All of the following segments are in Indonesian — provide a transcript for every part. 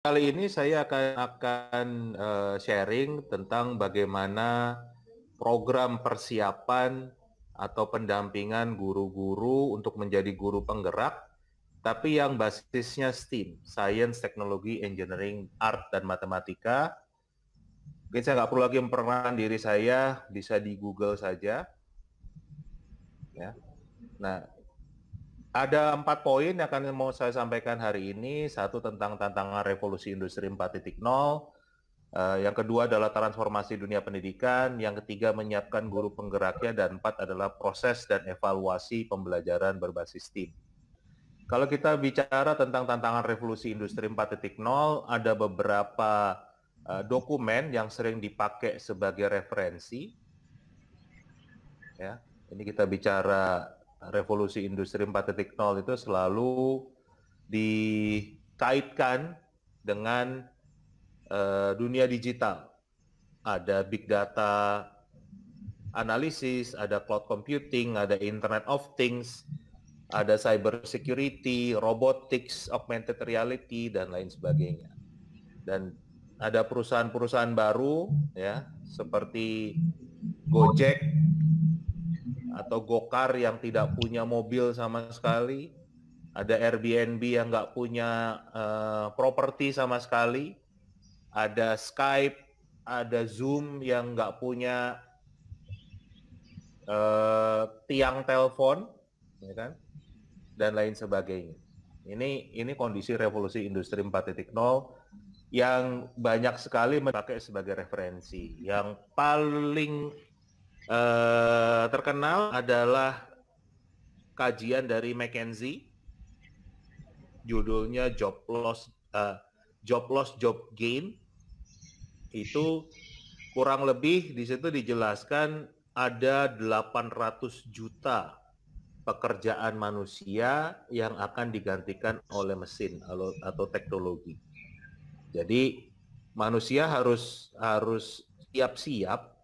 Kali ini saya akan sharing tentang bagaimana program persiapan atau pendampingan guru-guru untuk menjadi guru penggerak, tapi yang basisnya STEAM, Science, Teknologi, Engineering, Art, dan Matematika. Mungkin saya nggak perlu lagi memperkenalkan diri saya, bisa di Google saja. Ya. Nah, ada 4 poin yang akan mau saya sampaikan hari ini. Satu tentang tantangan revolusi industri 4.0. Yang kedua adalah transformasi dunia pendidikan. Yang ketiga menyiapkan guru penggeraknya. Dan 4 adalah proses dan evaluasi pembelajaran berbasis STEAM. Kalau kita bicara tentang tantangan revolusi industri 4.0, ada beberapa dokumen yang sering dipakai sebagai referensi. Ya, ini kita bicara revolusi industri 4.0 itu selalu dikaitkan dengan dunia digital. Ada big data analisis, ada cloud computing, ada Internet of Things, ada cyber security, robotics, augmented reality, dan lain sebagainya. Dan ada perusahaan-perusahaan baru ya seperti Gojek atau Gokar yang tidak punya mobil sama sekali, ada Airbnb yang nggak punya properti sama sekali, ada Skype, ada Zoom yang nggak punya tiang telepon, ya kan, dan lain sebagainya. Ini kondisi revolusi industri 4.0 yang banyak sekali dipakai sebagai referensi. Yang paling terkenal adalah kajian dari McKinsey, judulnya Job Loss, Job Gain. Itu kurang lebih di situ dijelaskan ada 800 juta pekerjaan manusia yang akan digantikan oleh mesin atau teknologi. Jadi manusia harus siap-siap,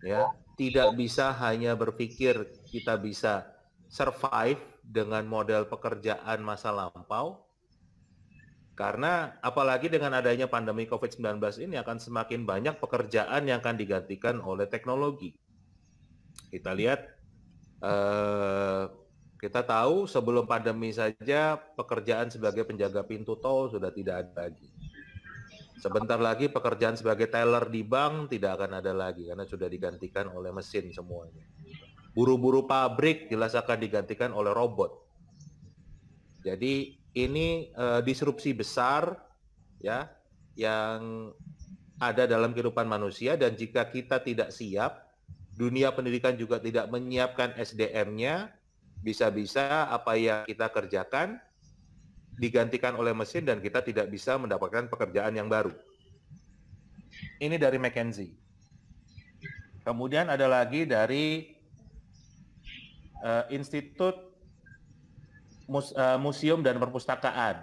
ya, tidak bisa hanya berpikir kita bisa survive dengan model pekerjaan masa lampau, karena apalagi dengan adanya pandemi COVID-19 ini akan semakin banyak pekerjaan yang akan digantikan oleh teknologi. Kita lihat, kita tahu sebelum pandemi saja pekerjaan sebagai penjaga pintu tol sudah tidak ada lagi. Sebentar lagi pekerjaan sebagai teller di bank tidak akan ada lagi karena sudah digantikan oleh mesin semuanya. Buru-buru pabrik jelas akan digantikan oleh robot. Jadi ini disrupsi besar ya yang ada dalam kehidupan manusia, dan jika kita tidak siap, dunia pendidikan juga tidak menyiapkan SDM-nya, bisa-bisa apa yang kita kerjakan digantikan oleh mesin dan kita tidak bisa mendapatkan pekerjaan yang baru. Ini dari McKinsey. Kemudian ada lagi dari Institut Museum dan Perpustakaan.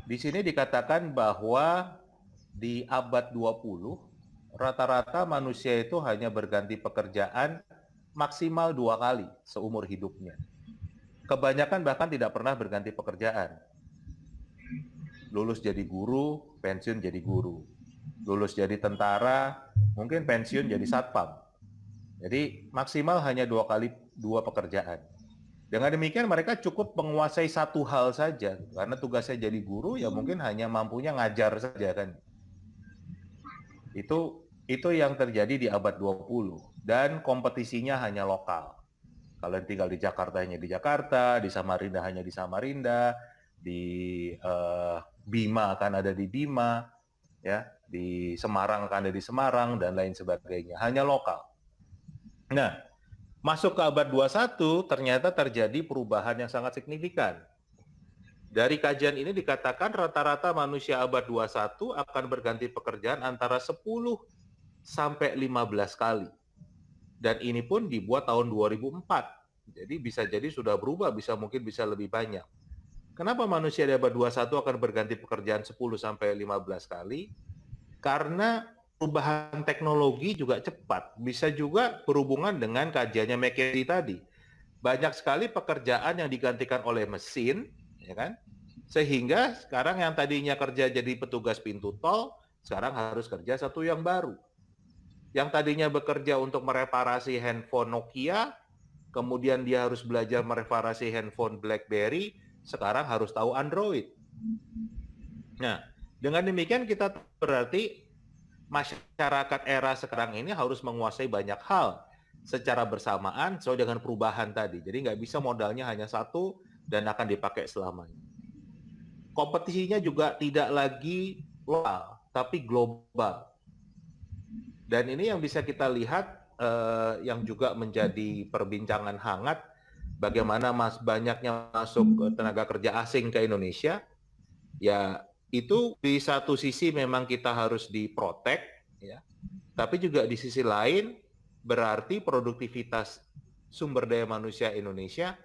Di sini dikatakan bahwa di abad 20, rata-rata manusia itu hanya berganti pekerjaan maksimal 2 kali seumur hidupnya. Kebanyakan bahkan tidak pernah berganti pekerjaan. Lulus jadi guru, pensiun jadi guru. Lulus jadi tentara, mungkin pensiun jadi satpam. Jadi maksimal hanya 2 kali 2 pekerjaan. Dengan demikian mereka cukup menguasai satu hal saja, karena tugasnya jadi guru ya mungkin hanya mampunya ngajar saja kan. Itu yang terjadi di abad 20, dan kompetisinya hanya lokal. Kalau yang tinggal di Jakarta hanya di Jakarta, di Samarinda hanya di Samarinda, di Bima akan ada di Bima, ya, di Semarang akan ada di Semarang, dan lain sebagainya. Hanya lokal. Nah, masuk ke abad 21 ternyata terjadi perubahan yang sangat signifikan. Dari kajian ini dikatakan rata-rata manusia abad 21 akan berganti pekerjaan antara 10 sampai 15 kali. Dan ini pun dibuat tahun 2004. Jadi bisa jadi sudah berubah, mungkin bisa lebih banyak. Kenapa manusia di abad 21 akan berganti pekerjaan 10 sampai 15 kali? Karena perubahan teknologi juga cepat. Bisa juga berhubungan dengan kajiannya McKinsey tadi. Banyak sekali pekerjaan yang digantikan oleh mesin, ya kan? Sehingga sekarang yang tadinya kerja jadi petugas pintu tol, sekarang harus kerja satu yang baru. Yang tadinya bekerja untuk mereparasi handphone Nokia, kemudian dia harus belajar mereparasi handphone BlackBerry, sekarang harus tahu Android. Nah, dengan demikian kita berarti masyarakat era sekarang ini harus menguasai banyak hal secara bersamaan sesuai dengan perubahan tadi. Jadi nggak bisa modalnya hanya satu dan akan dipakai selamanya. Kompetisinya juga tidak lagi lokal, tapi global. Dan ini yang bisa kita lihat yang juga menjadi perbincangan hangat, bagaimana banyaknya masuk tenaga kerja asing ke Indonesia. Ya, itu di satu sisi memang kita harus diprotek, ya. Tapi juga di sisi lain berarti produktivitas sumber daya manusia Indonesia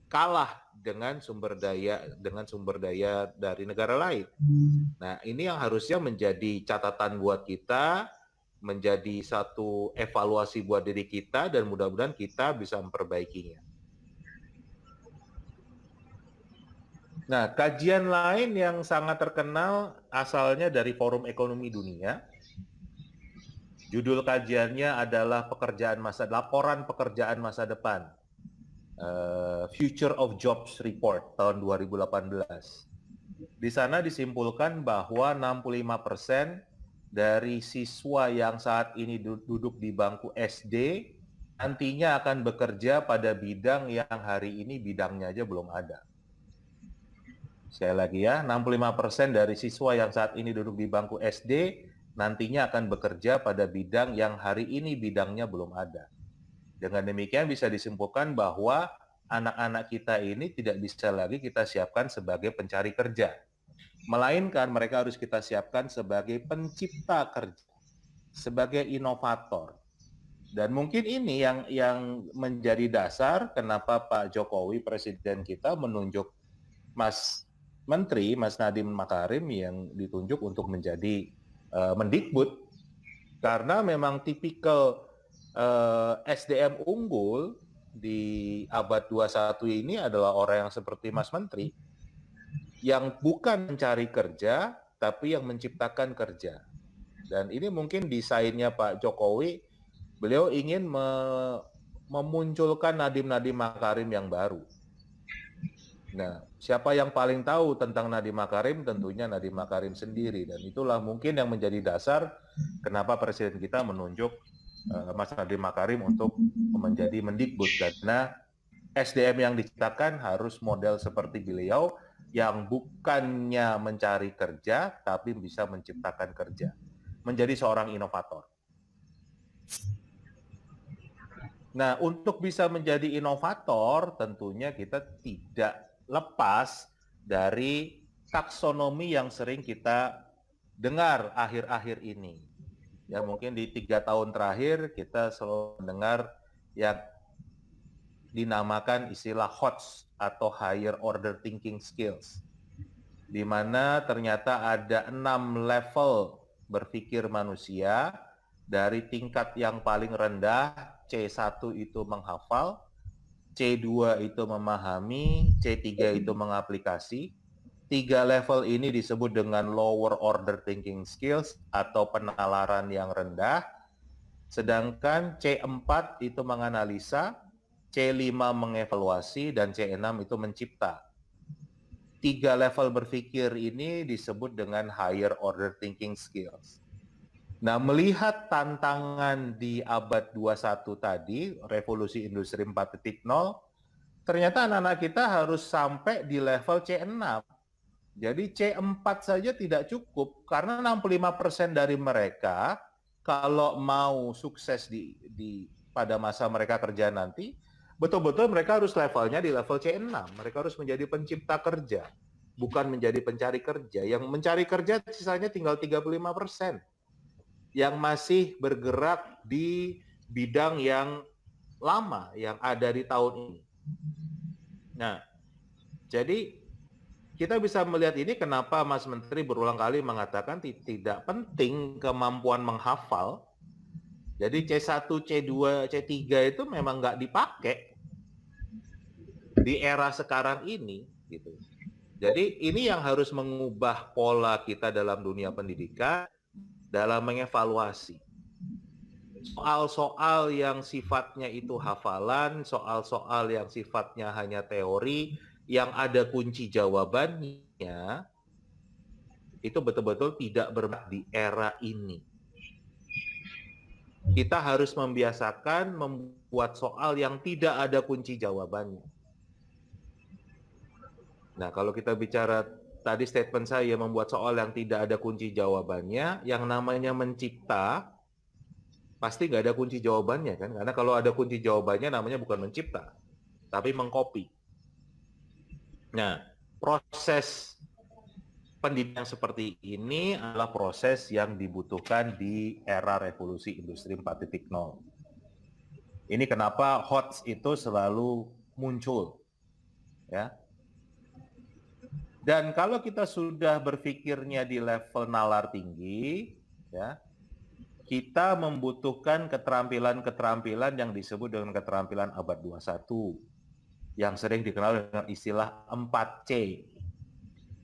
kalah dengan sumber daya dari negara lain. Nah, ini yang harusnya menjadi catatan buat kita, menjadi satu evaluasi buat diri kita, dan mudah-mudahan kita bisa memperbaikinya. Nah, kajian lain yang sangat terkenal asalnya dari Forum Ekonomi Dunia. Judul kajiannya adalah Laporan Pekerjaan Masa Depan, Future of Jobs Report tahun 2018. Di sana disimpulkan bahwa 65% dari siswa yang saat ini duduk di bangku SD nantinya akan bekerja pada bidang yang hari ini bidangnya aja belum ada. Sekali lagi ya, 65% dari siswa yang saat ini duduk di bangku SD nantinya akan bekerja pada bidang yang hari ini bidangnya belum ada. Dengan demikian bisa disimpulkan bahwa anak-anak kita ini tidak bisa lagi kita siapkan sebagai pencari kerja, melainkan mereka harus kita siapkan sebagai pencipta kerja, sebagai inovator. Dan mungkin ini yang menjadi dasar kenapa Pak Jokowi, Presiden kita, menunjuk Mas Menteri, Mas Nadiem Makarim yang ditunjuk untuk menjadi Mendikbud, karena memang tipikal SDM unggul di abad 21 ini adalah orang yang seperti Mas Menteri, yang bukan mencari kerja, tapi yang menciptakan kerja. Dan ini mungkin desainnya Pak Jokowi, beliau ingin memunculkan Nadiem Makarim yang baru. Nah, siapa yang paling tahu tentang Nadiem Makarim? Tentunya Nadiem Makarim sendiri. Dan itulah mungkin yang menjadi dasar kenapa Presiden kita menunjuk Mas Nadiem Makarim untuk menjadi Mendikbud. Karena SDM yang diciptakan harus model seperti beliau, yang bukannya mencari kerja, tapi bisa menciptakan kerja. Menjadi seorang inovator. Nah, untuk bisa menjadi inovator, tentunya kita tidak lepas dari taksonomi yang sering kita dengar akhir-akhir ini. Ya, mungkin di 3 tahun terakhir kita selalu mendengar yang dinamakan istilah HOTS atau Higher Order Thinking Skills, di mana ternyata ada 6 level berpikir manusia, dari tingkat yang paling rendah, C1 itu menghafal, C2 itu memahami, C3 itu mengaplikasi. 3 level ini disebut dengan lower order thinking skills atau penalaran yang rendah. Sedangkan C4 itu menganalisa, C5 mengevaluasi, dan C6 itu mencipta. 3 level berpikir ini disebut dengan higher order thinking skills. Nah, melihat tantangan di abad 21 tadi, revolusi industri 4.0, ternyata anak-anak kita harus sampai di level C6. Jadi C4 saja tidak cukup, karena 65% dari mereka kalau mau sukses pada masa mereka kerja nanti, betul-betul mereka harus levelnya di level C6. Mereka harus menjadi pencipta kerja, bukan menjadi pencari kerja. Yang mencari kerja sisanya tinggal 35%. Yang masih bergerak di bidang yang lama, yang ada di tahun ini. Nah, jadi kita bisa melihat ini kenapa Mas Menteri berulang kali mengatakan tidak penting kemampuan menghafal. Jadi C1, C2, C3 itu memang nggak dipakai di era sekarang ini, gitu. Jadi ini yang harus mengubah pola kita dalam dunia pendidikan, dalam mengevaluasi. Soal-soal yang sifatnya itu hafalan, soal-soal yang sifatnya hanya teori, yang ada kunci jawabannya, itu betul-betul tidak bermanfaat di era ini. Kita harus membiasakan membuat soal yang tidak ada kunci jawabannya. Nah, kalau kita bicara tadi statement saya membuat soal yang tidak ada kunci jawabannya, yang namanya mencipta, pasti nggak ada kunci jawabannya kan? Karena kalau ada kunci jawabannya namanya bukan mencipta, tapi mengcopy. Nah, proses pendidikan seperti ini adalah proses yang dibutuhkan di era revolusi industri 4.0. Ini kenapa HOTS itu selalu muncul, ya. Dan kalau kita sudah berpikirnya di level nalar tinggi, ya, kita membutuhkan keterampilan-keterampilan yang disebut dengan keterampilan abad 21, yang sering dikenal dengan istilah 4C.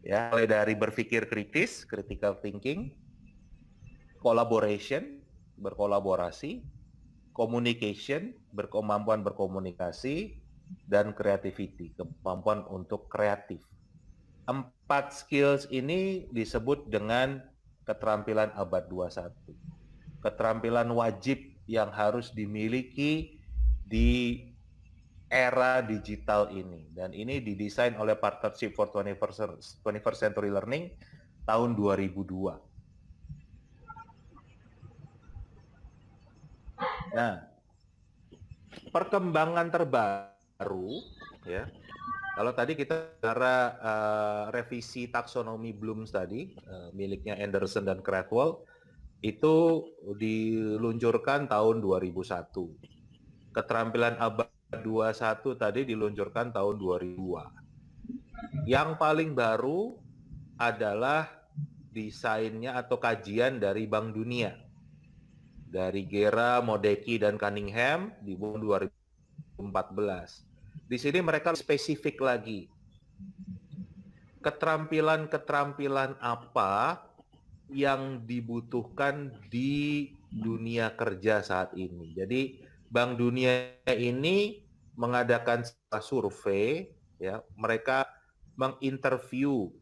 Ya, mulai dari berpikir kritis, critical thinking, collaboration, berkolaborasi, communication, berkemampuan berkomunikasi, dan creativity, kemampuan untuk kreatif. 4 skills ini disebut dengan keterampilan abad 21. Keterampilan wajib yang harus dimiliki di era digital ini. Dan ini didesain oleh Partnership for 21st Century Learning tahun 2002. Nah, perkembangan terbaru, ya, kalau tadi kita bicara revisi taksonomi Bloom tadi, miliknya Anderson dan Cradwell, itu diluncurkan tahun 2001. Keterampilan abad 21 tadi diluncurkan tahun 2002. Yang paling baru adalah desainnya atau kajian dari Bank Dunia. Dari Gera, Modeki, dan Cunningham di tahun 2014. Di sini mereka spesifik lagi. Keterampilan-keterampilan apa yang dibutuhkan di dunia kerja saat ini. Jadi Bank Dunia ini mengadakan survei, ya, mereka menginterview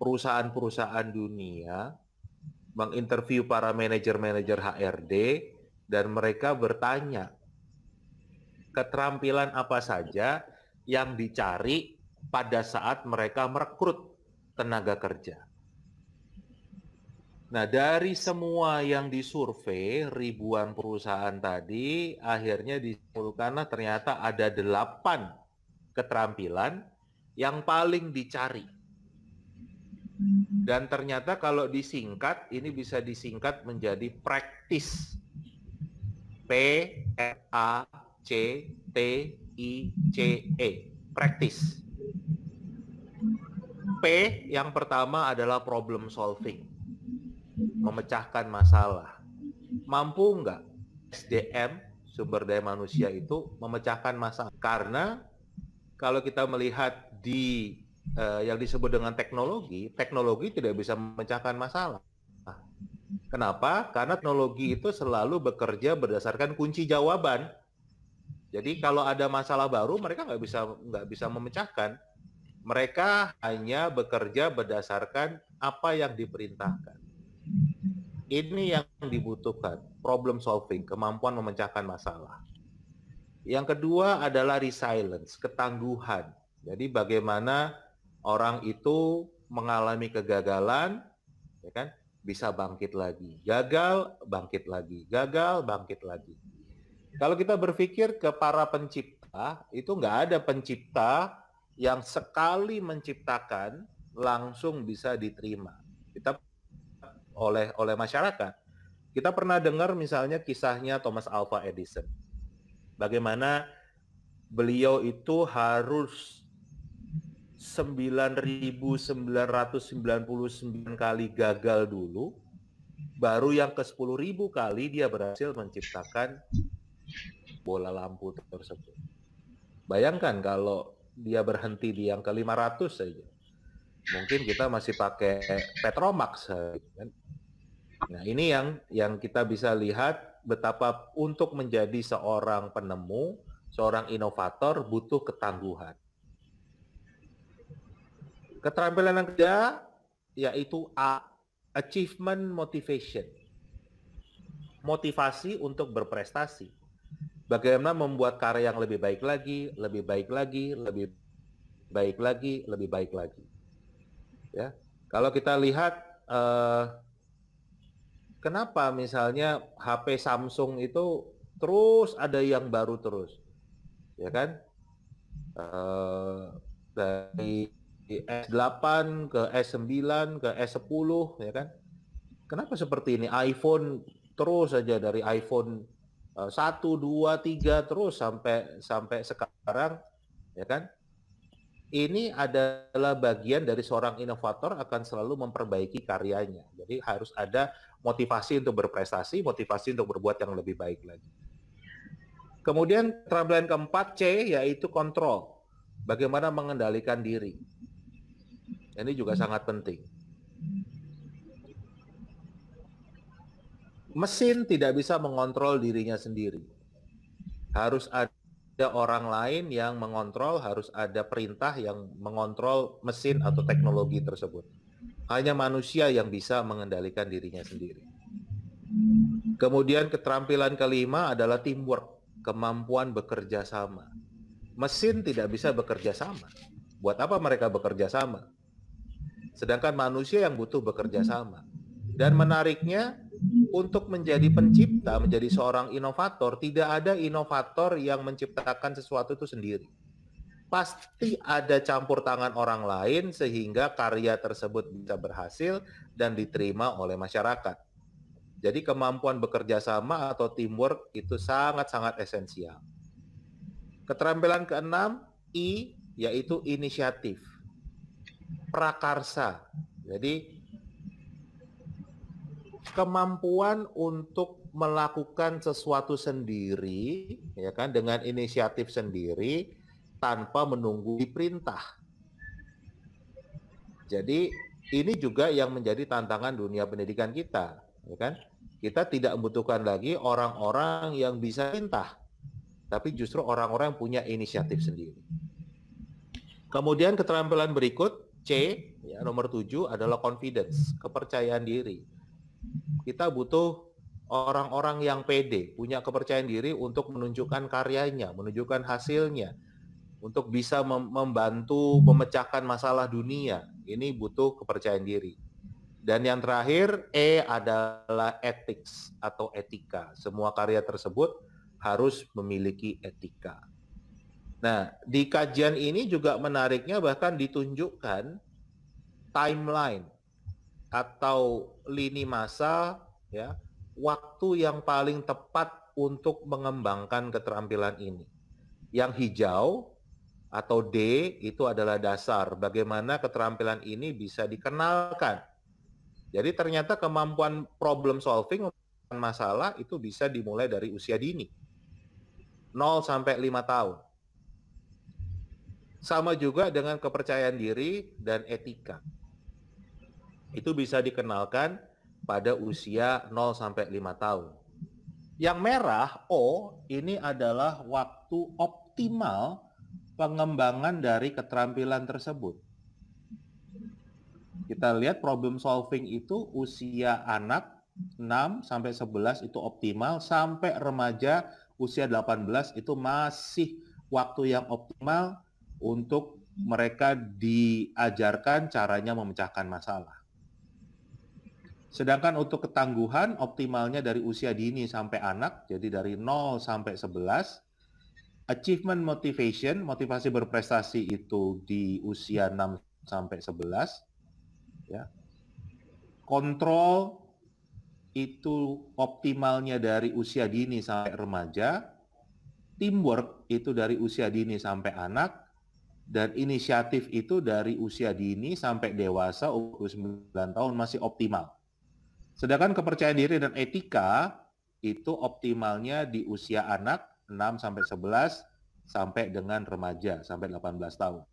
perusahaan-perusahaan dunia, menginterview para manajer-manajer HRD, dan mereka bertanya keterampilan apa saja yang dicari pada saat mereka merekrut tenaga kerja. Nah, dari semua yang disurvei, ribuan perusahaan tadi, akhirnya disimpulkan ternyata ada 8 keterampilan yang paling dicari. Dan ternyata kalau disingkat, ini bisa disingkat menjadi practice. P-R-A-C-T-I-C-E. Practice. P yang pertama adalah problem solving. Memecahkan masalah. Mampu nggak SDM, sumber daya manusia itu memecahkan masalah? Karena kalau kita melihat di yang disebut dengan teknologi, teknologi tidak bisa memecahkan masalah. Kenapa? Karena teknologi itu selalu bekerja berdasarkan kunci jawaban. Jadi kalau ada masalah baru, mereka nggak bisa memecahkan. Mereka hanya bekerja berdasarkan apa yang diperintahkan. Ini yang dibutuhkan, problem solving, kemampuan memecahkan masalah. Yang kedua adalah resilience, ketangguhan. Jadi bagaimana orang itu mengalami kegagalan, ya kan, bisa bangkit lagi. Gagal, bangkit lagi. Gagal, bangkit lagi. Kalau kita berpikir ke para pencipta, itu nggak ada pencipta yang sekali menciptakan langsung bisa diterima. Kita oleh masyarakat. Kita pernah dengar misalnya kisahnya Thomas Alva Edison. Bagaimana beliau itu harus 9.999 kali gagal dulu, baru yang ke 10.000 kali dia berhasil menciptakan bola lampu tersebut. Bayangkan kalau dia berhenti di angka 500 saja. Mungkin kita masih pakai Petromax. Kan? Nah, ini yang kita bisa lihat betapa untuk menjadi seorang penemu, seorang inovator butuh ketangguhan. Keterampilan yang ketiga yaitu A, achievement motivation. Motivasi untuk berprestasi. Bagaimana membuat karya yang lebih baik lagi, lebih baik lagi, lebih baik lagi, lebih baik lagi. Ya, kalau kita lihat kenapa misalnya HP Samsung itu terus ada yang baru terus, ya kan? Dari S8 ke S9 ke S10, ya kan? Kenapa seperti ini? iPhone terus saja dari iPhone 1, 2, 3 terus sampai sekarang, ya kan? Ini adalah bagian dari seorang inovator akan selalu memperbaiki karyanya. Jadi harus ada motivasi untuk berprestasi, motivasi untuk berbuat yang lebih baik lagi. Kemudian keterampilan keempat C yaitu kontrol. Bagaimana mengendalikan diri. Ini juga sangat penting. Mesin tidak bisa mengontrol dirinya sendiri. Harus ada orang lain yang mengontrol, harus ada perintah yang mengontrol mesin atau teknologi tersebut. Hanya manusia yang bisa mengendalikan dirinya sendiri. Kemudian keterampilan kelima adalah teamwork, kemampuan bekerja sama. Mesin tidak bisa bekerja sama. Buat apa mereka bekerja sama? Sedangkan manusia yang butuh bekerja sama. Dan menariknya, untuk menjadi pencipta, menjadi seorang inovator, tidak ada inovator yang menciptakan sesuatu itu sendiri. Pasti ada campur tangan orang lain sehingga karya tersebut bisa berhasil dan diterima oleh masyarakat. Jadi kemampuan bekerja sama atau teamwork itu sangat-sangat esensial. Keterampilan keenam, I, yaitu inisiatif. Prakarsa. Jadi kemampuan untuk melakukan sesuatu sendiri, ya kan, dengan inisiatif sendiri tanpa menunggu diperintah. Jadi ini juga yang menjadi tantangan dunia pendidikan kita, ya kan? Kita tidak membutuhkan lagi orang-orang yang bisa perintah, tapi justru orang-orang yang punya inisiatif sendiri. Kemudian keterampilan berikut C, ya, nomor 7 adalah confidence, kepercayaan diri. Kita butuh orang-orang yang pede, punya kepercayaan diri untuk menunjukkan karyanya, menunjukkan hasilnya, untuk bisa membantu memecahkan masalah dunia. Ini butuh kepercayaan diri. Dan yang terakhir, E adalah ethics atau etika. Semua karya tersebut harus memiliki etika. Nah, di kajian ini juga menariknya bahkan ditunjukkan timeline atau lini masa, ya, waktu yang paling tepat untuk mengembangkan keterampilan ini. Yang hijau atau D itu adalah dasar bagaimana keterampilan ini bisa dikenalkan. Jadi ternyata kemampuan problem solving masalah itu bisa dimulai dari usia dini. 0 sampai 5 tahun. Sama juga dengan kepercayaan diri dan etika. Itu bisa dikenalkan pada usia 0 sampai 5 tahun. Yang merah, O, ini adalah waktu optimal pengembangan dari keterampilan tersebut. Kita lihat problem solving itu usia anak 6 sampai 11 itu optimal, sampai remaja usia 18 itu masih waktu yang optimal untuk mereka diajarkan caranya memecahkan masalah. Sedangkan untuk ketangguhan optimalnya dari usia dini sampai anak, jadi dari 0 sampai 11. Achievement motivation, motivasi berprestasi itu di usia 6 sampai 11. Ya. Kontrol itu optimalnya dari usia dini sampai remaja. Teamwork itu dari usia dini sampai anak. Dan inisiatif itu dari usia dini sampai dewasa, 29 tahun masih optimal. Sedangkan kepercayaan diri dan etika itu optimalnya di usia anak 6 sampai 11 sampai dengan remaja, sampai 18 tahun.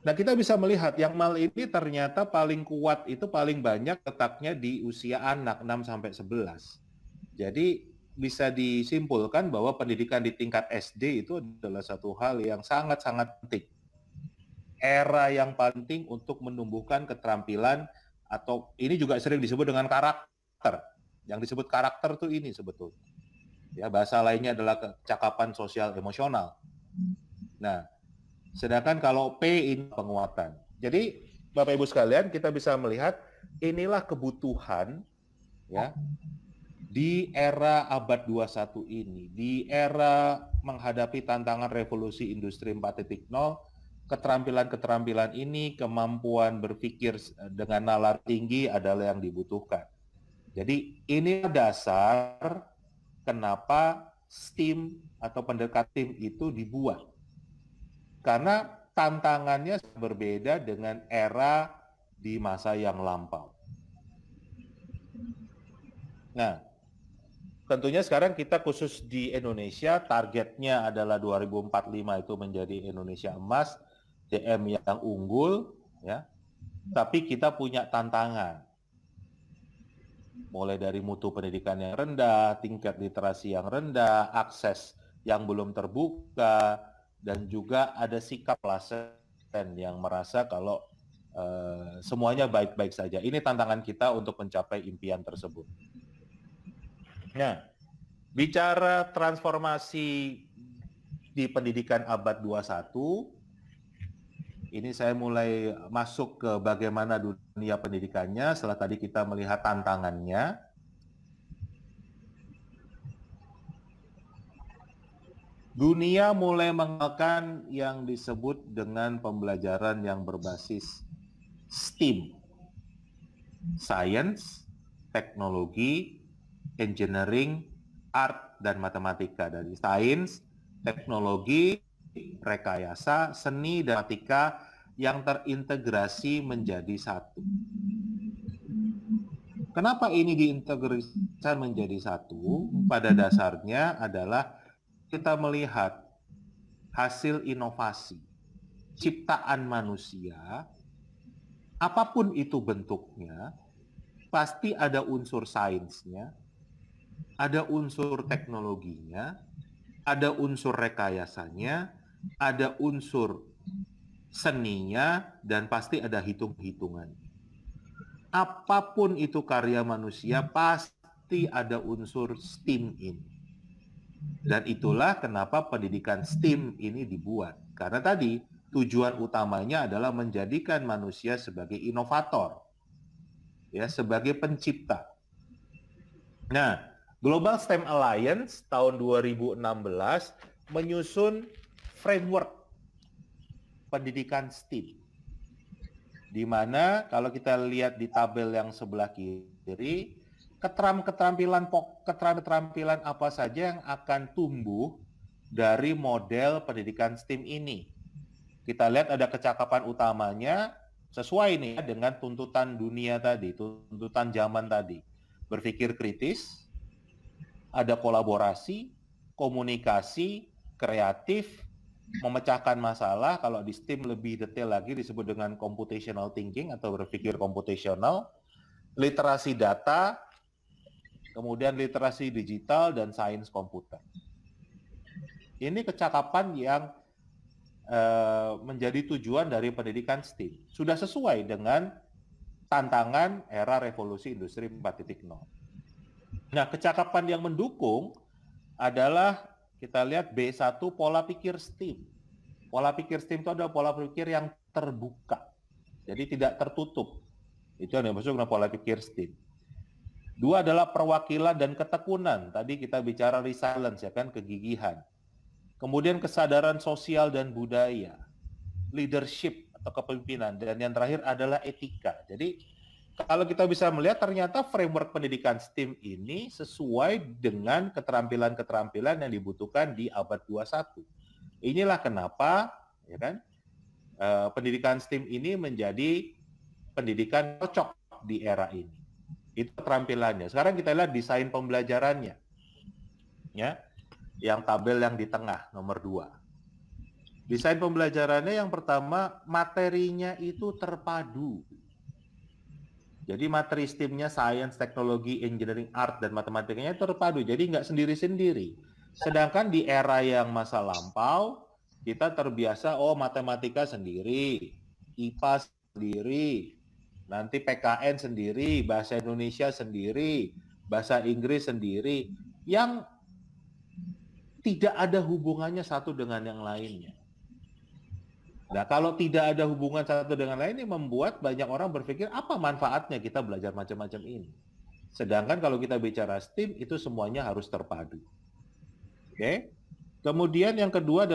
Nah, kita bisa melihat yang mal ini ternyata paling kuat itu paling banyak letaknya di usia anak 6 sampai 11. Jadi bisa disimpulkan bahwa pendidikan di tingkat SD itu adalah satu hal yang sangat-sangat penting. Era yang penting untuk menumbuhkan keterampilan, atau ini juga sering disebut dengan karakter. Yang disebut karakter tuh ini sebetulnya. Ya, bahasa lainnya adalah kecakapan sosial emosional. Nah, sedangkan kalau P ini penguatan. Jadi Bapak Ibu sekalian, kita bisa melihat inilah kebutuhan ya di era abad 21 ini, di era menghadapi tantangan revolusi industri 4.0, keterampilan-keterampilan ini, kemampuan berpikir dengan nalar tinggi adalah yang dibutuhkan. Jadi ini dasar kenapa STEAM atau pendekatan STEAM itu dibuat. Karena tantangannya berbeda dengan era di masa yang lampau. Nah, tentunya sekarang kita khusus di Indonesia, targetnya adalah 2045 itu menjadi Indonesia emas, DM yang unggul, ya. Tapi kita punya tantangan. Mulai dari mutu pendidikan yang rendah, tingkat literasi yang rendah, akses yang belum terbuka, dan juga ada sikap lasen yang merasa kalau semuanya baik-baik saja. Ini tantangan kita untuk mencapai impian tersebut. Nah, bicara transformasi di pendidikan abad 21, ini saya mulai masuk ke bagaimana dunia pendidikannya setelah tadi kita melihat tantangannya. Dunia mulai mengenalkan yang disebut dengan pembelajaran yang berbasis STEAM. Science, teknologi, engineering, art, dan matematika. Dari sains, teknologi, rekayasa, seni, dan matematika yang terintegrasi menjadi satu. Kenapa ini diintegrasikan menjadi satu? Pada dasarnya adalah kita melihat hasil inovasi, ciptaan manusia, apapun itu bentuknya, pasti ada unsur sainsnya, ada unsur teknologinya, ada unsur rekayasanya, ada unsur seninya, dan pasti ada hitung-hitungan. Apapun itu karya manusia, pasti ada unsur STEAM ini. Dan itulah kenapa pendidikan STEAM ini dibuat. Karena tadi tujuan utamanya adalah menjadikan manusia sebagai inovator, ya, sebagai pencipta. Nah, Global STEM Alliance tahun 2016 menyusun framework pendidikan STEAM, di mana kalau kita lihat di tabel yang sebelah kiri, keterampilan apa saja yang akan tumbuh dari model pendidikan STEAM ini. Kita lihat ada kecakapan utamanya sesuai nih dengan tuntutan dunia tadi, tuntutan zaman tadi. Berpikir kritis, ada kolaborasi, komunikasi, kreatif, memecahkan masalah. Kalau di STEAM lebih detail lagi disebut dengan computational thinking atau berpikir komputasional, literasi data, kemudian literasi digital, dan sains komputer. Ini kecakapan yang menjadi tujuan dari pendidikan STEAM. Sudah sesuai dengan tantangan era revolusi industri 4.0. Nah, kecakapan yang mendukung adalah kita lihat B1 pola pikir STEAM. Pola pikir STEAM itu adalah pola pikir yang terbuka. Jadi tidak tertutup. Itu yang dimaksud dengan pola pikir STEAM. 2 adalah perwakilan dan ketekunan. Tadi kita bicara resilience, ya kan, kegigihan. Kemudian kesadaran sosial dan budaya, leadership atau kepemimpinan, dan yang terakhir adalah etika. Jadi kalau kita bisa melihat ternyata framework pendidikan STEAM ini sesuai dengan keterampilan-keterampilan yang dibutuhkan di abad 21. Inilah kenapa, ya kan, pendidikan STEAM ini menjadi pendidikan cocok di era ini. Itu keterampilannya. Sekarang kita lihat desain pembelajarannya. Ya. yang tabel yang di tengah, nomor 2. Desain pembelajarannya yang pertama, materinya itu terpadu. Jadi materi STEM-nya, Science, Teknologi, Engineering, Art, dan Matematikanya terpadu. Jadi nggak sendiri-sendiri. Sedangkan di era yang masa lampau, kita terbiasa, matematika sendiri, IPA sendiri, nanti PKN sendiri, bahasa Indonesia sendiri, bahasa Inggris sendiri, yang tidak ada hubungannya satu dengan yang lainnya. Nah, kalau tidak ada hubungan satu dengan lain, ini membuat banyak orang berpikir, apa manfaatnya kita belajar macam-macam ini? Sedangkan kalau kita bicara STEM, itu semuanya harus terpadu. Oke? Kemudian yang kedua,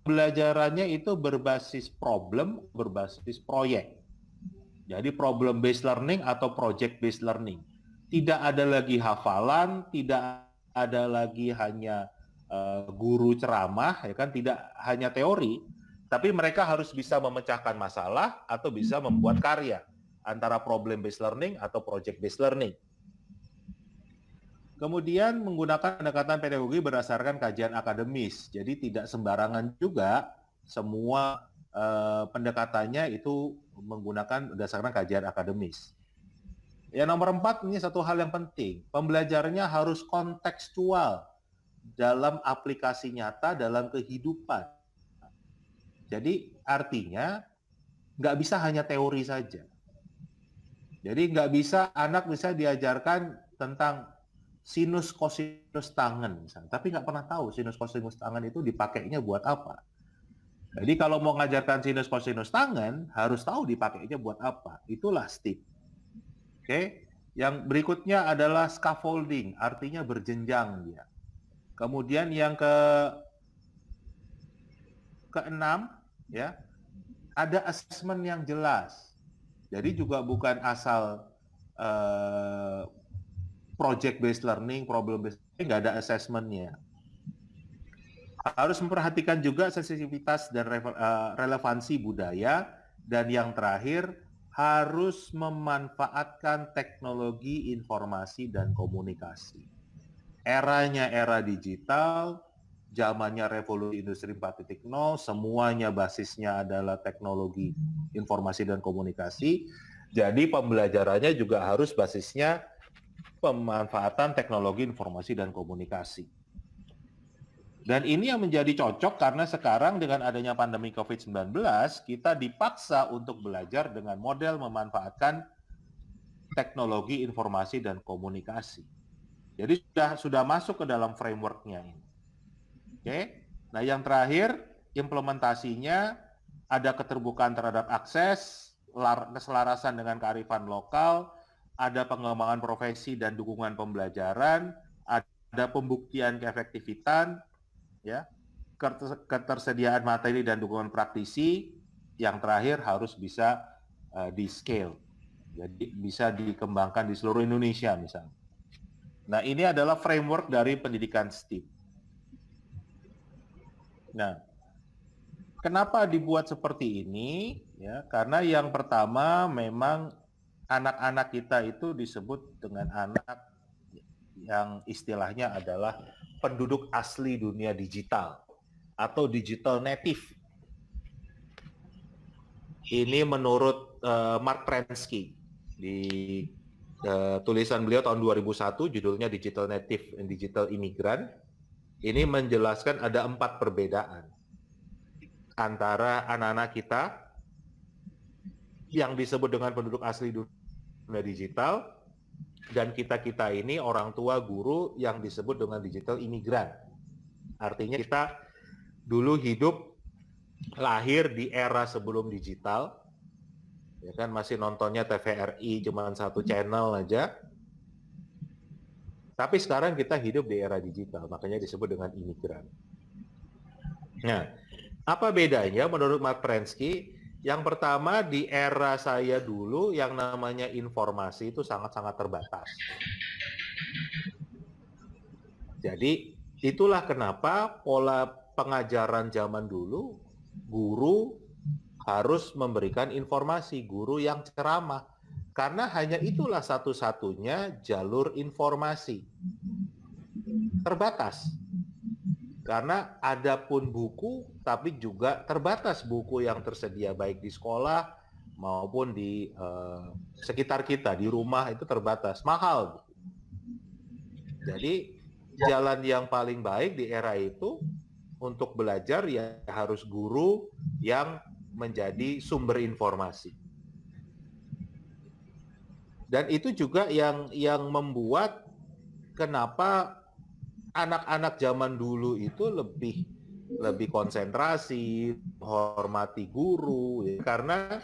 belajarannya itu berbasis problem, berbasis proyek. Jadi problem based learning atau project based learning. Tidak ada lagi hafalan, tidak ada lagi hanya guru ceramah, ya kan? Tidak hanya teori, tapi mereka harus bisa memecahkan masalah atau bisa membuat karya antara problem based learning atau project based learning. Kemudian menggunakan pendekatan pedagogi berdasarkan kajian akademis. Jadi tidak sembarangan juga semua pendekatannya itu menggunakan berdasarkan kajian akademis. Yang nomor 4, ini satu hal yang penting. Pembelajarannya harus kontekstual dalam aplikasi nyata dalam kehidupan. Jadi artinya nggak bisa hanya teori saja. Jadi nggak bisa anak bisa diajarkan tentang sinus kosinus tangen misalnya, tapi nggak pernah tahu sinus kosinus tangen itu dipakainya buat apa. Jadi kalau mau ngajarkan sinus kosinus tangen harus tahu dipakainya buat apa. Itulah STEM. Oke. Yang berikutnya adalah scaffolding, artinya berjenjang dia. Kemudian yang keenam, ya, ada assessment yang jelas. Jadi juga bukan asal project based learning, problem based learning, nggak ada assessment-nya. Harus memperhatikan juga sensitivitas dan relevansi budaya. Dan yang terakhir, harus memanfaatkan teknologi informasi dan komunikasi. Eranya era digital, zamannya revolusi industri 4.0, semuanya basisnya adalah teknologi informasi dan komunikasi. Jadi pembelajarannya juga harus basisnya pemanfaatan teknologi informasi dan komunikasi. Dan ini yang menjadi cocok karena sekarang dengan adanya pandemi COVID-19, kita dipaksa untuk belajar dengan model memanfaatkan teknologi informasi dan komunikasi. Jadi sudah masuk ke dalam framework-nya ini. Oke. Nah, yang terakhir, implementasinya ada keterbukaan terhadap akses, keselarasan dengan kearifan lokal, ada pengembangan profesi dan dukungan pembelajaran, ada pembuktian keefektifan, ya, ketersediaan materi dan dukungan praktisi, yang terakhir harus bisa di scale, jadi bisa dikembangkan di seluruh Indonesia misalnya. Nah, ini adalah framework dari pendidikan STEM. Nah, kenapa dibuat seperti ini? Ya, karena yang pertama memang anak-anak kita itu disebut dengan anak yang istilahnya adalah penduduk asli dunia digital atau digital native. Ini menurut Mark Prensky di tulisan beliau tahun 2001, judulnya Digital Native and Digital Immigrant. Ini menjelaskan ada 4 perbedaan antara anak-anak kita yang disebut dengan penduduk asli dunia digital dan kita-kita ini orang tua guru yang disebut dengan digital imigran. Artinya kita dulu hidup lahir di era sebelum digital, ya kan, masih nontonnya TVRI cuma 1 channel aja. Tapi sekarang kita hidup di era digital, makanya disebut dengan imigran. Nah, apa bedanya menurut Mark Prensky? Yang pertama, di era saya dulu yang namanya informasi itu sangat-sangat terbatas. Jadi itulah kenapa pola pengajaran zaman dulu, guru harus memberikan informasi, guru yang ceramah. Karena hanya itulah satu-satunya jalur informasi. Terbatas. Karena ada pun buku, tapi juga terbatas buku yang tersedia baik di sekolah maupun di sekitar kita, di rumah itu terbatas, mahal. Jadi jalan yang paling baik di era itu untuk belajar ya harus guru yang menjadi sumber informasi. Dan itu juga yang membuat kenapa anak-anak zaman dulu itu lebih konsentrasi, hormati guru, ya. Karena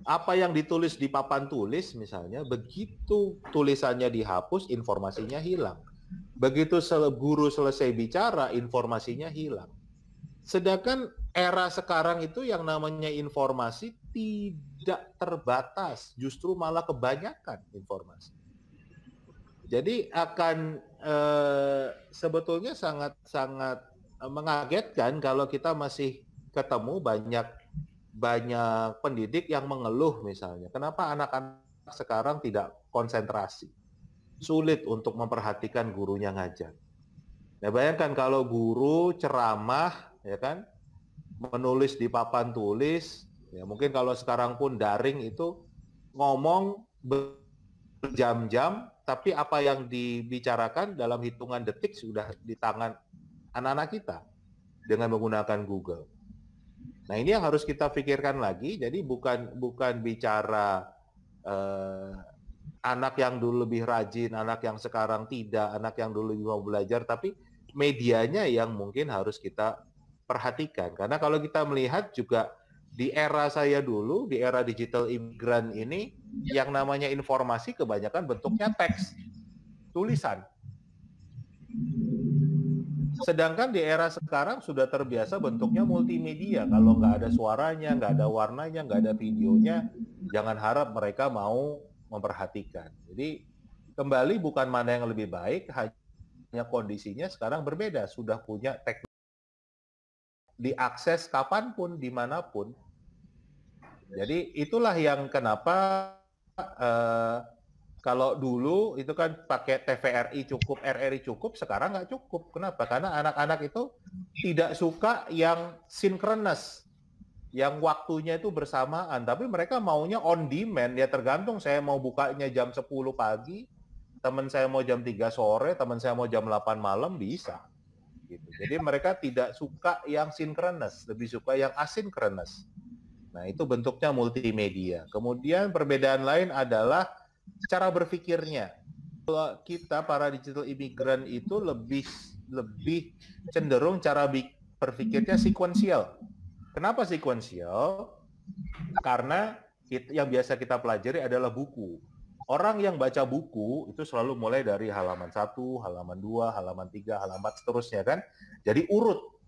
apa yang ditulis di papan tulis misalnya, begitu tulisannya dihapus, informasinya hilang. Begitu guru selesai bicara, informasinya hilang. Sedangkan era sekarang itu yang namanya informasi tidak terbatas, justru malah kebanyakan informasi. Jadi akan sebetulnya sangat mengagetkan kalau kita masih ketemu banyak pendidik yang mengeluh misalnya, kenapa anak-anak sekarang tidak konsentrasi, sulit untuk memperhatikan gurunya ngajar. Nah, bayangkan kalau guru ceramah, ya kan, menulis di papan tulis, ya mungkin kalau sekarang pun daring itu ngomong berjam-jam, tapi apa yang dibicarakan dalam hitungan detik sudah di tangan anak-anak kita dengan menggunakan Google. Nah, ini yang harus kita pikirkan lagi. Jadi bukan bicara anak yang dulu lebih rajin, anak yang sekarang tidak, anak yang dulu lebih mau belajar, tapi medianya yang mungkin harus kita perhatikan. Karena kalau kita melihat juga di era saya dulu, di era digital imigran ini, yang namanya informasi kebanyakan bentuknya teks, tulisan. Sedangkan di era sekarang sudah terbiasa bentuknya multimedia. Kalau nggak ada suaranya, nggak ada warnanya, nggak ada videonya, jangan harap mereka mau memperhatikan. Jadi kembali bukan mana yang lebih baik, hanya kondisinya sekarang berbeda. Sudah punya teknologi, diakses kapanpun, dimanapun. Jadi itulah yang kenapa kalau dulu itu kan pakai TVRI cukup, RRI cukup, sekarang nggak cukup. Kenapa? Karena anak-anak itu tidak suka yang sinkronus, yang waktunya itu bersamaan. Tapi mereka maunya on demand, ya tergantung saya mau bukanya jam 10 pagi, teman saya mau jam 3 sore, teman saya mau jam 8 malam, bisa. Gitu. Jadi mereka tidak suka yang sinkronus, lebih suka yang asinkronus. Nah, itu bentuknya multimedia. Kemudian perbedaan lain adalah cara berpikirnya. Kalau kita para digital imigran itu lebih cenderung cara berpikirnya sekuensial. Kenapa sekuensial? Karena yang biasa kita pelajari adalah buku. Orang yang baca buku itu selalu mulai dari halaman 1, halaman 2, halaman 3, halaman seterusnya kan. Jadi urut.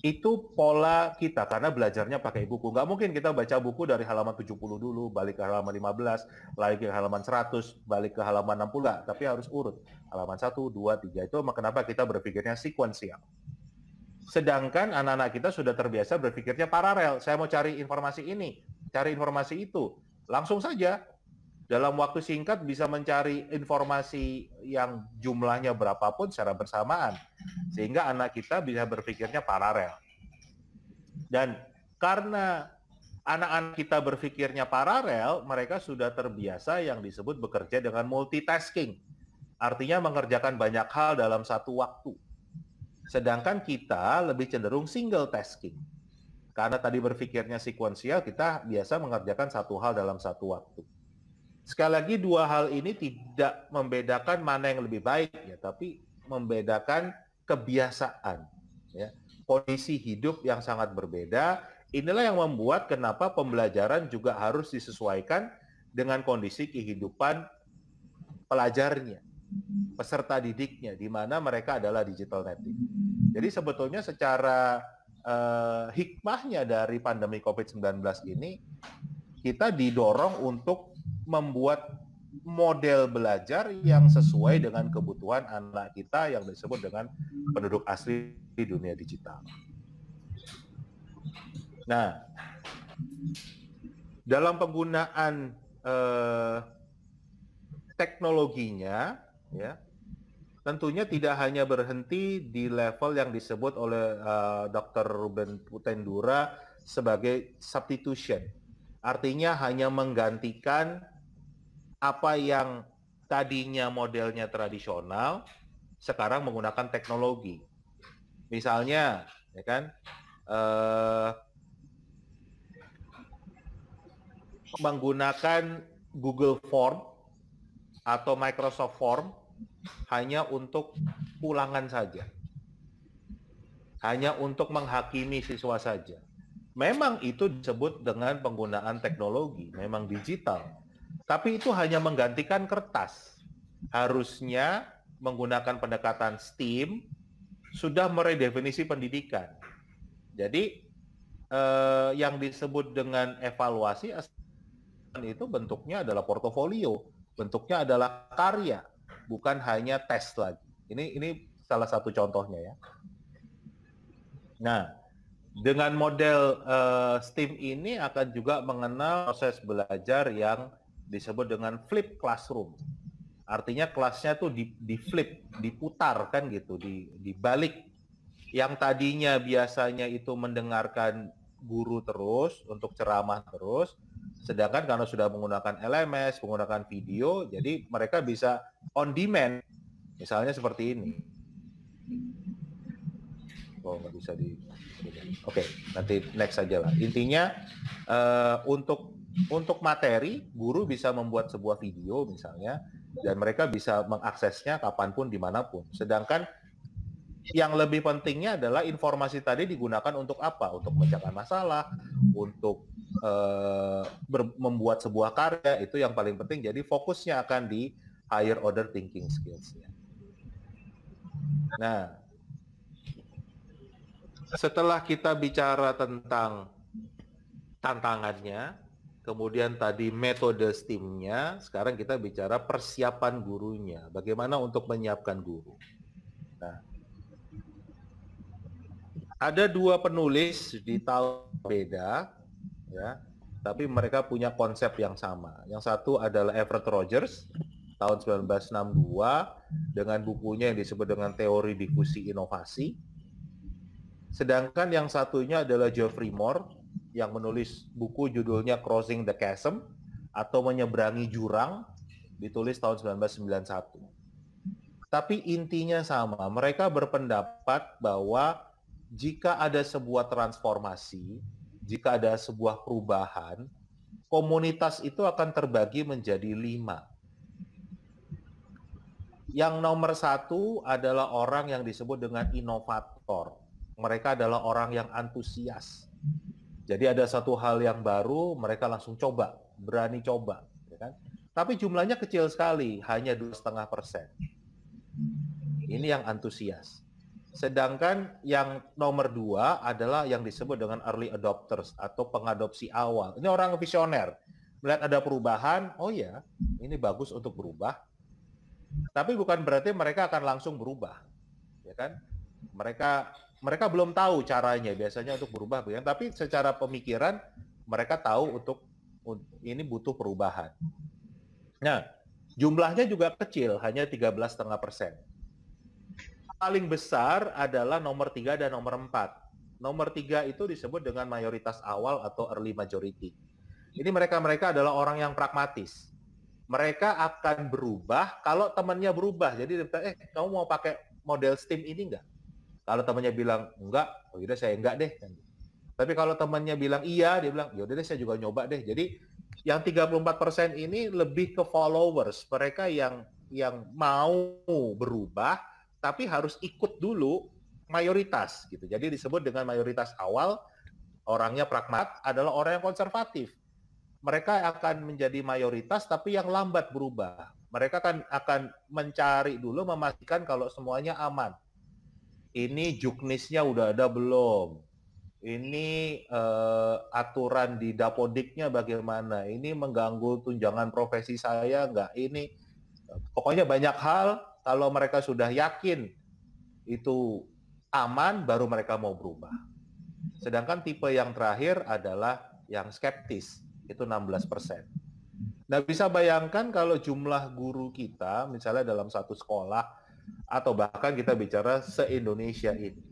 Itu pola kita karena belajarnya pakai buku. Nggak mungkin kita baca buku dari halaman 70 dulu, balik ke halaman 15, lagi ke halaman 100, balik ke halaman 60, tapi harus urut. Halaman 1, 2, 3 itu kenapa kita berpikirnya sekuensial. Sedangkan anak-anak kita sudah terbiasa berpikirnya paralel. Saya mau cari informasi ini, cari informasi itu. Langsung saja, dalam waktu singkat bisa mencari informasi yang jumlahnya berapapun secara bersamaan. Sehingga anak kita bisa berpikirnya paralel. Dan karena anak-anak kita berpikirnya paralel, mereka sudah terbiasa yang disebut bekerja dengan multitasking. Artinya mengerjakan banyak hal dalam satu waktu. Sedangkan kita lebih cenderung single tasking. Karena tadi berpikirnya sekuensial, kita biasa mengerjakan satu hal dalam satu waktu. Sekali lagi, dua hal ini tidak membedakan mana yang lebih baik, ya, tapi membedakan kebiasaan, ya, kondisi hidup yang sangat berbeda. Inilah yang membuat kenapa pembelajaran juga harus disesuaikan dengan kondisi kehidupan pelajarnya, peserta didiknya, di mana mereka adalah digital native. Jadi sebetulnya secara hikmahnya dari pandemi COVID-19 ini, kita didorong untuk membuat model belajar yang sesuai dengan kebutuhan anak kita yang disebut dengan penduduk asli di dunia digital. Nah, dalam penggunaan teknologinya, ya, tentunya tidak hanya berhenti di level yang disebut oleh Dr. Ruben Putendura sebagai substitution. Artinya hanya menggantikan apa yang tadinya modelnya tradisional, sekarang menggunakan teknologi. Misalnya, ya kan, menggunakan Google Form atau Microsoft Form hanya untuk ulangan saja. Hanya untuk menghakimi siswa saja. Memang itu disebut dengan penggunaan teknologi, memang digital. Tapi itu hanya menggantikan kertas. Harusnya menggunakan pendekatan STEAM sudah meredefinisi pendidikan. Jadi yang disebut dengan evaluasi itu bentuknya adalah portofolio, bentuknya adalah karya, bukan hanya tes lagi. Ini salah satu contohnya ya. Nah, dengan model STEAM ini akan juga mengenal proses belajar yang disebut dengan flip classroom. Artinya kelasnya tuh di flip, diputar kan gitu, dibalik. Yang tadinya biasanya itu mendengarkan guru terus untuk ceramah terus, sedangkan karena sudah menggunakan LMS, menggunakan video, jadi mereka bisa on demand. Misalnya seperti ini. Oh, nggak bisa di... Oke, nanti next saja lah. Intinya untuk materi, guru bisa membuat sebuah video misalnya, dan mereka bisa mengaksesnya kapanpun, dimanapun. Sedangkan yang lebih pentingnya adalah informasi tadi digunakan untuk apa? Untuk memecahkan masalah, untuk membuat sebuah karya, itu yang paling penting. Jadi fokusnya akan di higher order thinking skills. Nah, setelah kita bicara tentang tantangannya, kemudian tadi metode STEAM-nya, sekarang kita bicara persiapan gurunya. Bagaimana untuk menyiapkan guru. Nah, ada dua penulis di tahun beda, ya, tapi mereka punya konsep yang sama. Yang satu adalah Everett Rogers, tahun 1962, dengan bukunya yang disebut dengan Teori Difusi Inovasi. Sedangkan yang satunya adalah Geoffrey Moore, yang menulis buku judulnya Crossing the Chasm, atau Menyeberangi Jurang, ditulis tahun 1991. Tapi intinya sama, mereka berpendapat bahwa jika ada sebuah transformasi, jika ada sebuah perubahan, komunitas itu akan terbagi menjadi 5. Yang nomor 1 adalah orang yang disebut dengan inovator. Mereka adalah orang yang antusias. Jadi ada satu hal yang baru, mereka langsung coba, berani coba. Ya kan? Tapi jumlahnya kecil sekali, hanya 2,5%. Ini yang antusias. Sedangkan yang nomor 2 adalah yang disebut dengan early adopters atau pengadopsi awal. Ini orang visioner. Melihat ada perubahan, oh ya, ini bagus untuk berubah. Tapi bukan berarti mereka akan langsung berubah. Ya kan? Mereka belum tahu caranya biasanya untuk berubah, tapi secara pemikiran mereka tahu untuk ini butuh perubahan. Nah, jumlahnya juga kecil, hanya 13,5%. Paling besar adalah nomor 3 dan nomor 4. Nomor 3 itu disebut dengan mayoritas awal atau early majority. Ini mereka adalah orang yang pragmatis. Mereka akan berubah kalau temannya berubah. Jadi, kamu mau pakai model STEAM ini enggak? Kalau temannya bilang enggak, oh yaudah saya enggak deh. Tapi kalau temannya bilang iya, dia bilang yaudah deh saya juga nyoba deh. Jadi yang 34% ini lebih ke followers. Mereka yang mau berubah, tapi harus ikut dulu mayoritas gitu. Jadi disebut dengan mayoritas awal, orangnya pragmat adalah orang yang konservatif. Mereka akan menjadi mayoritas tapi yang lambat berubah. Mereka akan mencari dulu, memastikan kalau semuanya aman. Ini juknisnya udah ada belum? Ini aturan di Dapodiknya bagaimana? Ini mengganggu tunjangan profesi saya enggak? Ini pokoknya banyak hal. Kalau mereka sudah yakin itu aman, baru mereka mau berubah. Sedangkan tipe yang terakhir adalah yang skeptis, itu 16%. Nah, bisa bayangkan kalau jumlah guru kita, misalnya dalam satu sekolah, atau bahkan kita bicara se-Indonesia ini.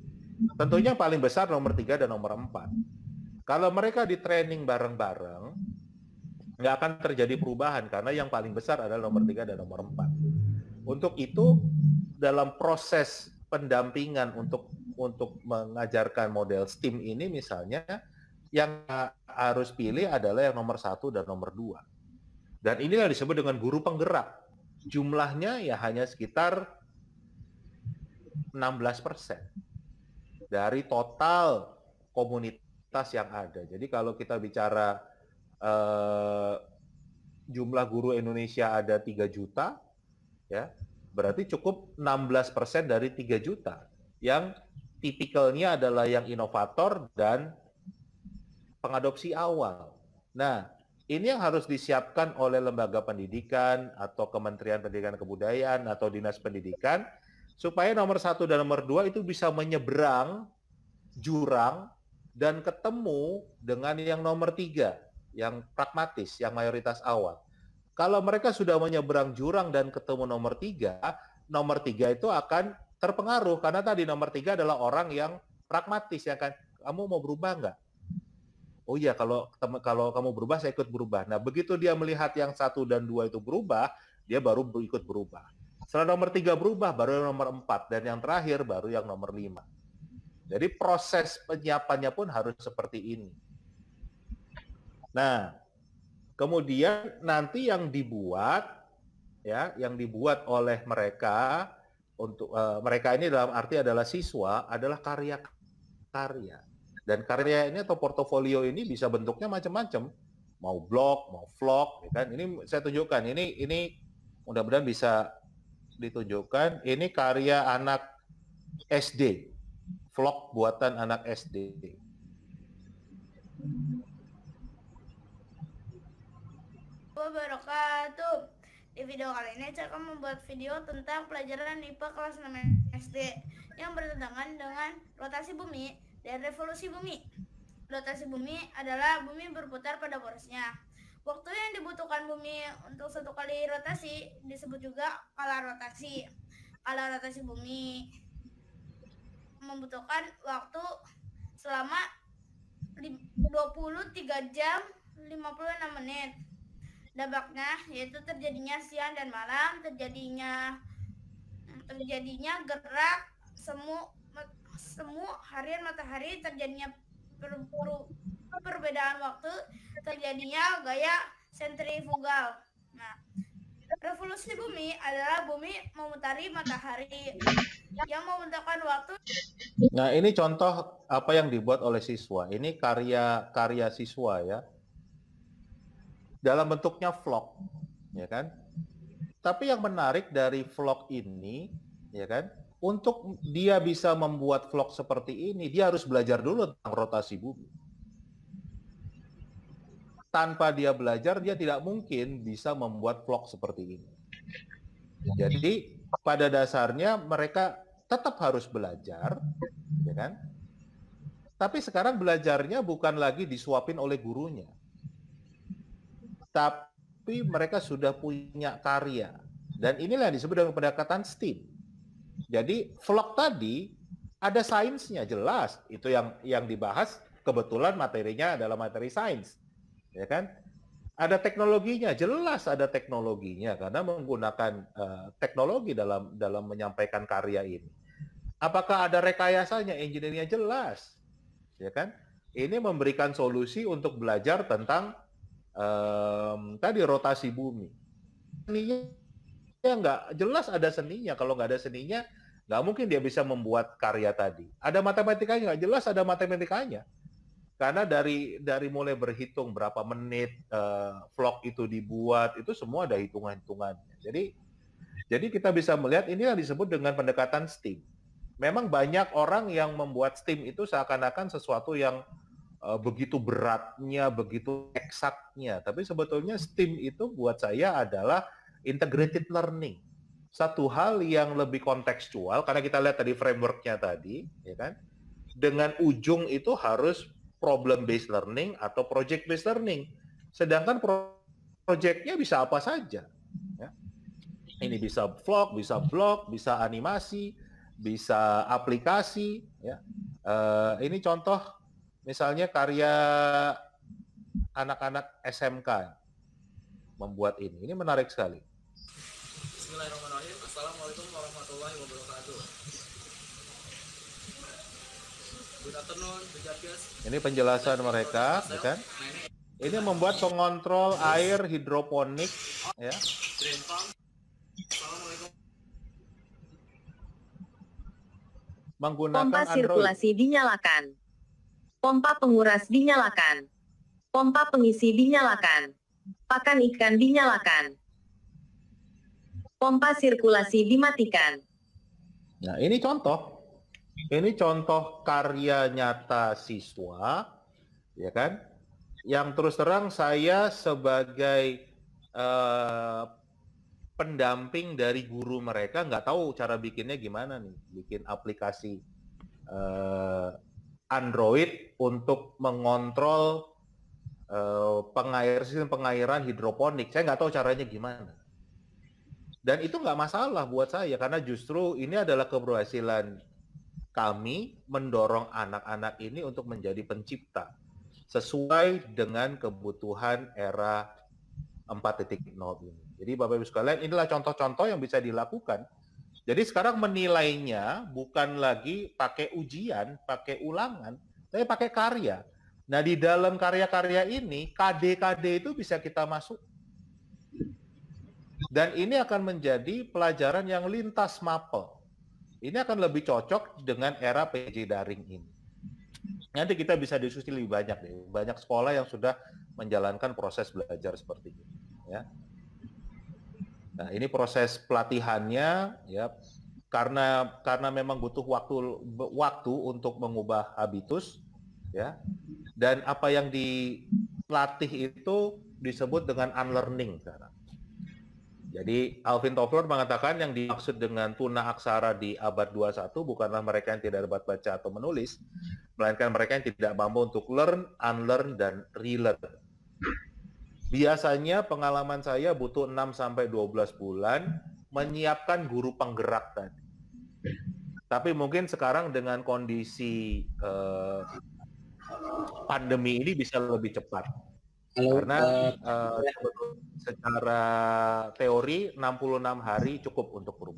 Tentunya paling besar nomor 3 dan nomor 4. Kalau mereka di training bareng-bareng, nggak akan terjadi perubahan karena yang paling besar adalah nomor 3 dan nomor 4. Untuk itu, dalam proses pendampingan untuk mengajarkan model STEAM ini misalnya, yang harus pilih adalah yang nomor 1 dan nomor 2. Dan inilah disebut dengan guru penggerak. Jumlahnya ya hanya sekitar 16% dari total komunitas yang ada. Jadi kalau kita bicara jumlah guru Indonesia ada 3 juta, ya, berarti cukup 16% dari 3 juta yang tipikalnya adalah yang inovator dan pengadopsi awal. Nah, ini yang harus disiapkan oleh lembaga pendidikan atau Kementerian Pendidikan dan Kebudayaan atau Dinas Pendidikan supaya nomor 1 dan nomor 2 itu bisa menyeberang jurang dan ketemu dengan yang nomor 3, yang pragmatis, yang mayoritas awal. Kalau mereka sudah menyeberang jurang dan ketemu nomor 3 itu akan terpengaruh karena tadi nomor 3 adalah orang yang pragmatis, ya kan? Kamu mau berubah nggak? Oh iya, kalau kamu berubah, saya ikut berubah. Nah, begitu dia melihat yang 1 dan 2 itu berubah, dia baru ikut berubah. Setelah nomor 3 berubah, baru yang nomor 4. Dan yang terakhir, baru yang nomor 5. Jadi proses penyiapannya pun harus seperti ini. Nah, kemudian nanti yang dibuat, ya, yang dibuat oleh mereka, untuk mereka ini dalam arti adalah siswa, adalah karya-karya. Dan karya ini atau portofolio ini bisa bentuknya macam-macam, mau blog, mau vlog, ya kan? Ini saya tunjukkan, ini mudah-mudahan bisa ditunjukkan. Ini karya anak SD, vlog buatan anak SD. Wabarakatuh. Di video kali ini saya akan membuat video tentang pelajaran IPA kelas 6 SD yang bertentangan dengan rotasi bumi dan revolusi bumi. Rotasi bumi adalah bumi berputar pada porosnya. Waktu yang dibutuhkan bumi untuk satu kali rotasi disebut juga kala rotasi. Kala rotasi bumi membutuhkan waktu selama 23 jam 56 menit. Dampaknya yaitu terjadinya siang dan malam, terjadinya gerak semu harian matahari, terjadinya perbedaan waktu, terjadinya gaya sentrifugal. Nah, revolusi bumi adalah bumi memutari matahari yang membutuhkan waktu. Nah, ini contoh apa yang dibuat oleh siswa. Ini karya siswa, ya. Dalam bentuknya vlog, ya kan? Tapi yang menarik dari vlog ini, ya kan? Untuk dia bisa membuat vlog seperti ini, dia harus belajar dulu tentang rotasi bumi. Tanpa dia belajar, dia tidak mungkin bisa membuat vlog seperti ini. Jadi, pada dasarnya mereka tetap harus belajar, ya kan? Tapi sekarang belajarnya bukan lagi disuapin oleh gurunya. Tapi mereka sudah punya karya. Dan inilah yang disebut dengan pendekatan STEAM. Jadi vlog tadi ada sainsnya, jelas. Itu yang dibahas, kebetulan materinya adalah materi sains. Ya kan? Ada teknologinya, jelas ada teknologinya karena menggunakan teknologi dalam menyampaikan karya ini. Apakah ada rekayasanya? Engineer-nya jelas. Ya kan? Ini memberikan solusi untuk belajar tentang tadi rotasi bumi. Seninya nggak jelas, ada seninya. Kalau nggak ada seninya, nggak mungkin dia bisa membuat karya tadi. Ada matematikanya, nggak jelas ada matematikanya. Karena dari mulai berhitung berapa menit vlog itu dibuat, itu semua ada hitungan-hitungannya. Jadi kita bisa melihat ini yang disebut dengan pendekatan STEAM. Memang banyak orang yang membuat STEAM itu seakan-akan sesuatu yang begitu beratnya, begitu eksaknya. Tapi sebetulnya STEAM itu buat saya adalah integrated learning. Satu hal yang lebih kontekstual, karena kita lihat tadi framework-nya tadi, ya kan? Dengan ujung itu harus problem based learning atau project based learning. Sedangkan project-nya bisa apa saja. Ya. Ini bisa vlog, bisa blog, bisa animasi, bisa aplikasi. Ya. Ini contoh misalnya karya anak-anak SMK membuat ini. Ini menarik sekali. Bismillahirrahmanirrahim. Assalamualaikum warahmatullahi wabarakatuh. Good afternoon, ini penjelasan mereka, ya kan? Ini membuat pengontrol air hidroponik, ya. Menggunakan pompa Android. Sirkulasi dinyalakan. Pompa penguras dinyalakan. Pompa pengisi dinyalakan. Pakan ikan dinyalakan. Pompa sirkulasi dimatikan. Nah, ini contoh. Ini contoh karya nyata siswa, ya kan? Yang terus terang saya sebagai pendamping dari guru mereka nggak tahu cara bikinnya gimana nih, bikin aplikasi Android untuk mengontrol sistem pengairan hidroponik. Saya nggak tahu caranya gimana. Dan itu nggak masalah buat saya, karena justru ini adalah keberhasilan kami mendorong anak-anak ini untuk menjadi pencipta sesuai dengan kebutuhan era 4.0 ini. Jadi Bapak Ibu sekalian, inilah contoh-contoh yang bisa dilakukan. Jadi sekarang menilainya bukan lagi pakai ujian, pakai ulangan, tapi pakai karya. Nah, di dalam karya-karya ini, KD-KD itu bisa kita masuk. Dan ini akan menjadi pelajaran yang lintas mapel. Ini akan lebih cocok dengan era PJ daring ini. Nanti kita bisa diskusi lebih banyak deh. Banyak sekolah yang sudah menjalankan proses belajar seperti ini. Ya. Nah, ini proses pelatihannya, ya, karena memang butuh waktu untuk mengubah habitus, ya. Dan apa yang dilatih itu disebut dengan unlearning sekarang. Jadi Alvin Toffler mengatakan yang dimaksud dengan tuna aksara di abad 21 bukanlah mereka yang tidak dapat baca atau menulis, melainkan mereka yang tidak mampu untuk learn, unlearn, dan relearn. Biasanya pengalaman saya butuh 6-12 bulan menyiapkan guru penggerak tadi. Tapi mungkin sekarang dengan kondisi pandemi ini bisa lebih cepat. Karena secara teori 66 hari cukup untuk perubahan.